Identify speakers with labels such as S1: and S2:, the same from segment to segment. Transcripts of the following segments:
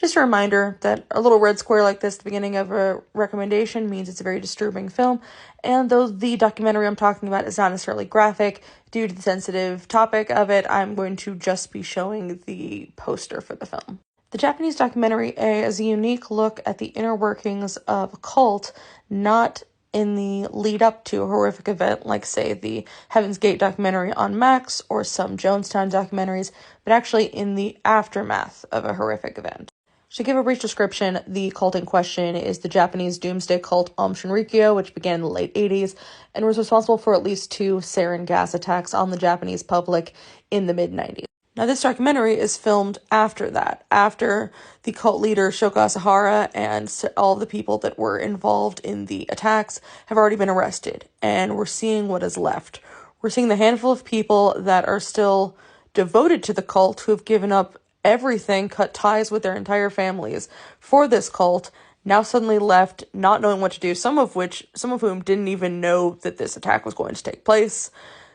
S1: Just a reminder that a little red square like this at the beginning of a recommendation means it's a very disturbing film, and though the documentary I'm talking about is not necessarily graphic, due to the sensitive topic of it, I'm going to just be showing the poster for the film. The Japanese documentary is a unique look at the inner workings of a cult, not in the lead up to a horrific event like, say, the Heaven's Gate documentary on Max or some Jonestown documentaries, but actually in the aftermath of a horrific event. To give a brief description, the cult in question is the Japanese doomsday cult Aum Shinrikyo, which began in the late 80s and was responsible for at least 2 sarin gas attacks on the Japanese public in the mid-90s. Now, this documentary is filmed after that, after the cult leader Shoko Asahara and all of the people that were involved in the attacks have already been arrested, and we're seeing what is left. We're seeing the handful of people that are still devoted to the cult who have given up everything, cut ties with their entire families for this cult, now suddenly left not knowing what to do, some of whom didn't even know that this attack was going to take place,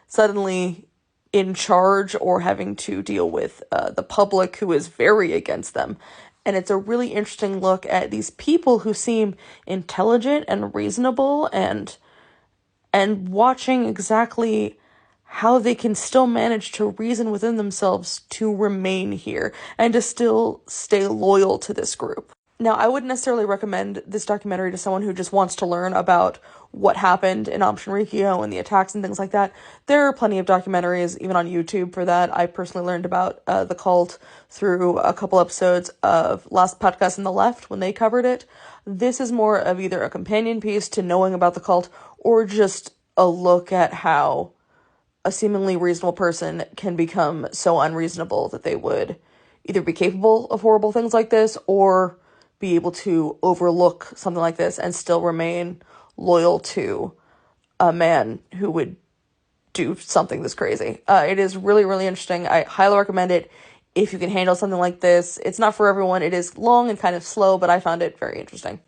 S1: suddenly in charge or having to deal with the public who is very against them. And it's a really interesting look at these people who seem intelligent and reasonable, and watching exactly how they can still manage to reason within themselves to remain here and to still stay loyal to this group. Now, I wouldn't necessarily recommend this documentary to someone who just wants to learn about what happened in Aum Shinrikyo and the attacks and things like that. There are plenty of documentaries, even on YouTube, for that. I personally learned about the cult through a couple episodes of Last Podcast on the Left when they covered it. This is more of either a companion piece to knowing about the cult or just a look at how a seemingly reasonable person can become so unreasonable that they would either be capable of horrible things like this or be able to overlook something like this and still remain loyal to a man who would do something this crazy. It is really, really interesting. I highly recommend it if you can handle something like this. It's not for everyone. It is long and kind of slow, but I found it very interesting.